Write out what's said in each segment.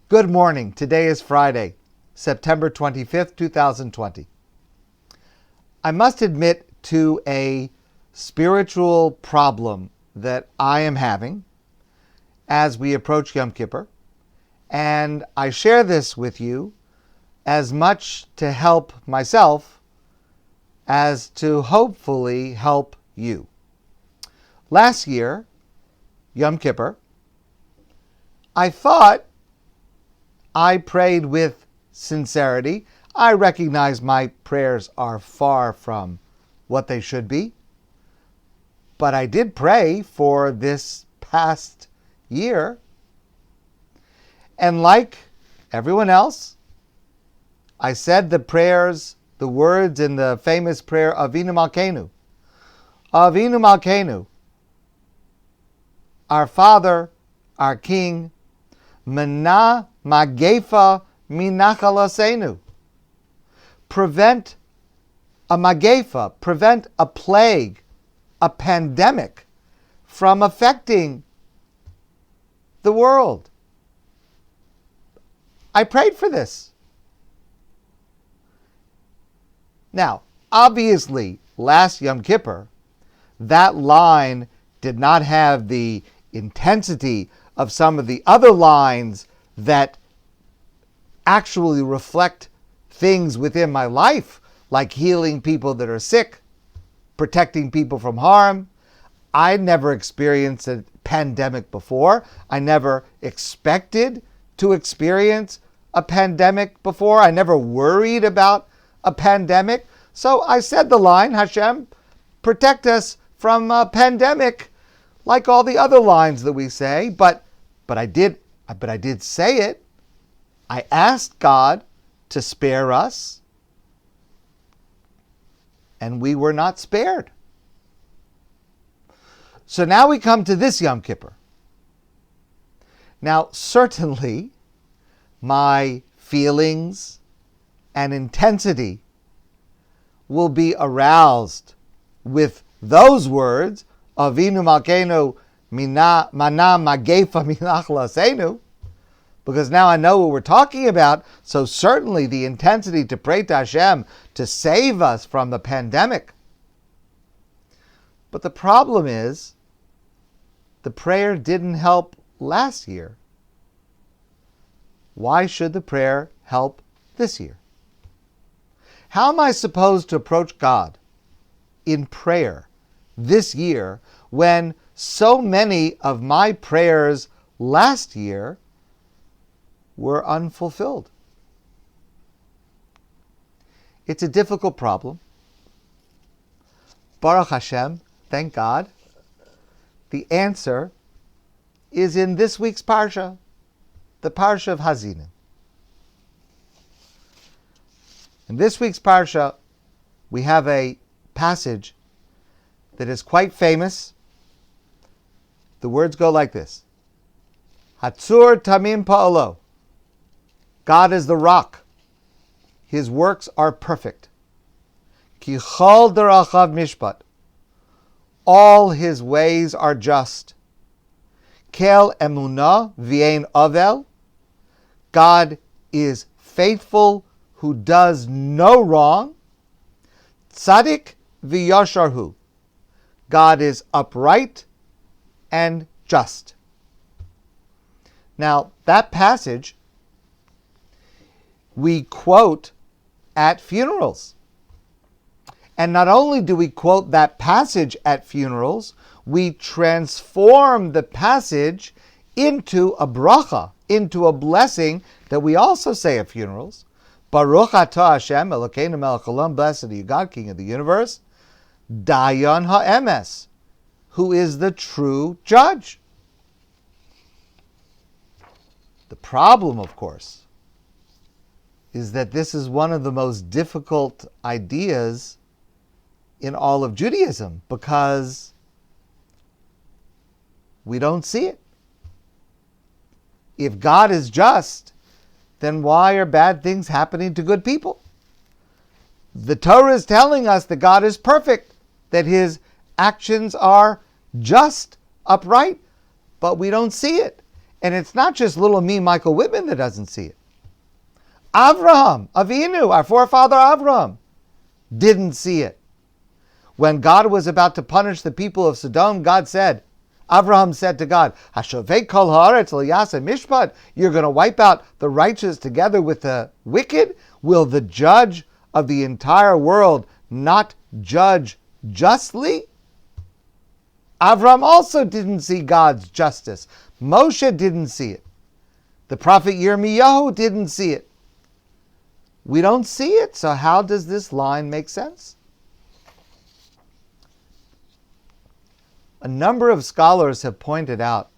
Good morning. Today is Friday, September 25th, 2020. I must admit to a spiritual problem that I am having as we approach Yom Kippur, and I share this with you as much to help myself as to hopefully help you. Last year, Yom Kippur, I thought I prayed with sincerity. I recognize my prayers are far from what they should be, but I did pray for this past year. And like everyone else, I said the prayers, the words in the famous prayer, Avinu Malkeinu. Avinu Malkeinu, our Father, our King, Mana Magefa Minachalasenu. Prevent a Magefa, prevent a plague, a pandemic from affecting the world. I prayed for this. Now, obviously, last Yom Kippur, that line did not have the intensity of some of the other lines that actually reflect things within my life, like healing people that are sick, protecting people from harm. I never experienced a pandemic before. I never expected to experience a pandemic before. I never worried about a pandemic. So I said the line, Hashem, protect us from a pandemic, like all the other lines that we say, but I did say it. I asked God to spare us, and we were not spared. So now we come to this Yom Kippur. Now, certainly, my feelings and intensity will be aroused with those words, Avinu Malkeinu Mana Magefa Minachlasenu, because now I know what we're talking about. So certainly the intensity to pray to Hashem to save us from the pandemic. But the problem is, the prayer didn't help last year. Why should the prayer help this year? How am I supposed to approach God in prayer this year when so many of my prayers last year were unfulfilled? It's a difficult problem. Baruch Hashem, thank God. The answer is in this week's Parsha, the Parsha of Hazinim. In this week's Parsha, we have a passage that is quite famous. The words go like this. Hatzur tamim pa'alo. God is the rock. His works are perfect. Ki chol derachav mishpat. All his ways are just. Kel emunah v'ein avel. God is faithful, who does no wrong. Tzadik v'yasharhu. God is upright and just. Now, that passage we quote at funerals. And not only do we quote that passage at funerals, we transform the passage into a bracha, into a blessing that we also say at funerals. Baruch atah Hashem Elokeinu melech haolam, blessed are you God, King of the universe, Dayan ha'emes, who is the true judge. The problem, of course, is that this is one of the most difficult ideas in all of Judaism, because we don't see it. If God is just, then why are bad things happening to good people? The Torah is telling us that God is perfect, that his actions are just, upright, but we don't see it. And it's not just little me, Michael Whitman, that doesn't see it. Avraham Avinu, our forefather Avraham, didn't see it. When God was about to punish the people of Sodom, Avraham said to God, Hashovei kol haaretz l'yaseh mishpat, you're going to wipe out the righteous together with the wicked? Will the judge of the entire world not judge justly? Avraham also didn't see God's justice. Moshe didn't see it. The prophet Yirmiyahu didn't see it. We don't see it, so how does this line make sense? A number of scholars have pointed out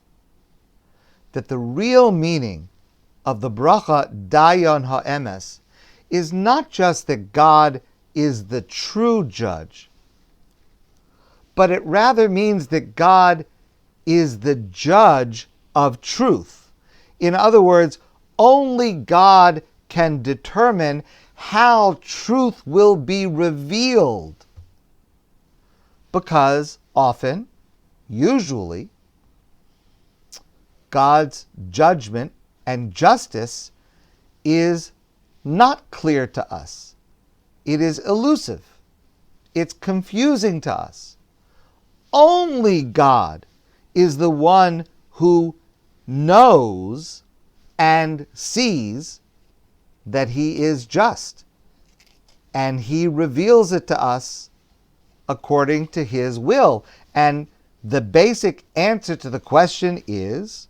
that the real meaning of the bracha Dayan Ha'emes is not just that God is the true judge, but it rather means that God is the judge of truth. In other words, only God can determine how truth will be revealed. Because often, usually, God's judgment and justice is not clear to us. It is elusive. It's confusing to us. Only God is the one who knows and sees that He is just. And He reveals it to us according to His will. And the basic answer to the question is,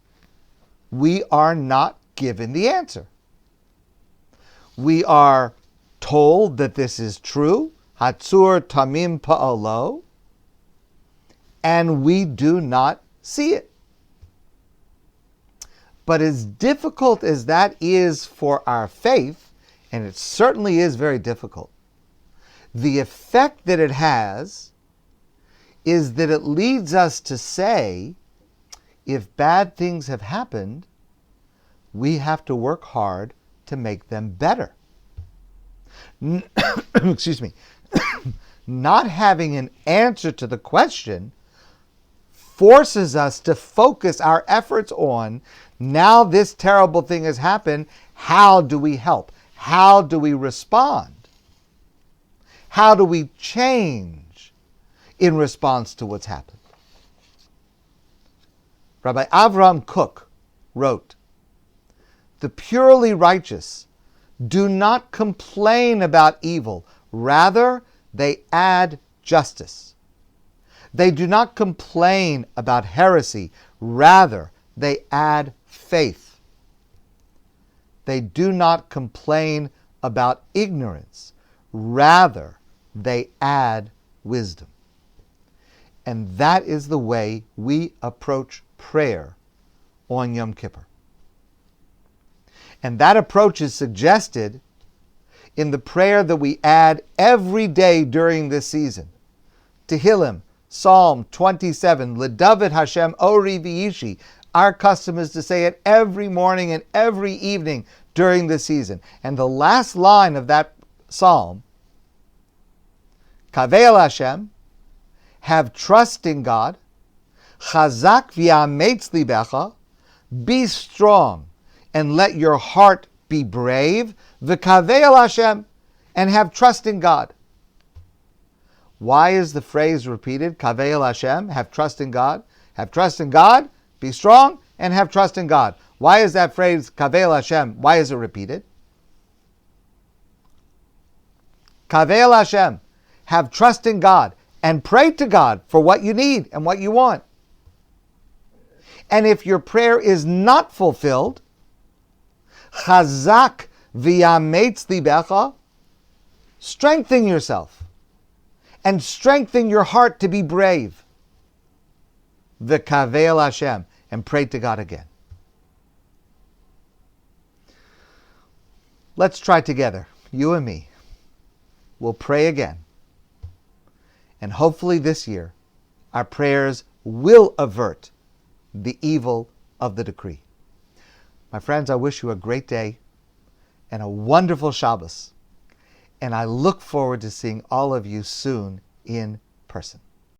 we are not given the answer. We are told that this is true, Hatzur Tamim Pa'alo, and we do not see it. But as difficult as that is for our faith, and it certainly is very difficult, the effect that it has is that it leads us to say, if bad things have happened, we have to work hard to make them better. Excuse me. Not having an answer to the question forces us to focus our efforts on, now this terrible thing has happened, how do we help? How do we respond? How do we change in response to what's happened? Rabbi Avram Kook wrote, "The purely righteous do not complain about evil, rather they add justice. They do not complain about heresy, rather they add faith. They do not complain about ignorance, rather they add wisdom." And that is the way we approach prayer on Yom Kippur. And that approach is suggested in the prayer that we add every day during this season. Tehillim, Psalm 27, L'David Hashem Ori V'ishi. Our custom is to say it every morning and every evening during the season. And the last line of that psalm, Kaveil Hashem, have trust in God, Chazak v'yametz libecha, be strong and let your heart be brave, v'kaveil Hashem, and have trust in God. Why is the phrase repeated? Kaveil Hashem, have trust in God. Have trust in God, be strong, and have trust in God. Why is that phrase, Kaveil Hashem, why is it repeated? Kaveil Hashem, have trust in God, and pray to God for what you need and what you want. And if your prayer is not fulfilled, Chazak v'yametz libecha, strengthen yourself and strengthen your heart to be brave. V'kaveil Hashem, and pray to God again. Let's try together, you and me. We'll pray again. And hopefully this year, our prayers will avert the evil of the decree. My friends, I wish you a great day and a wonderful Shabbos. And I look forward to seeing all of you soon in person.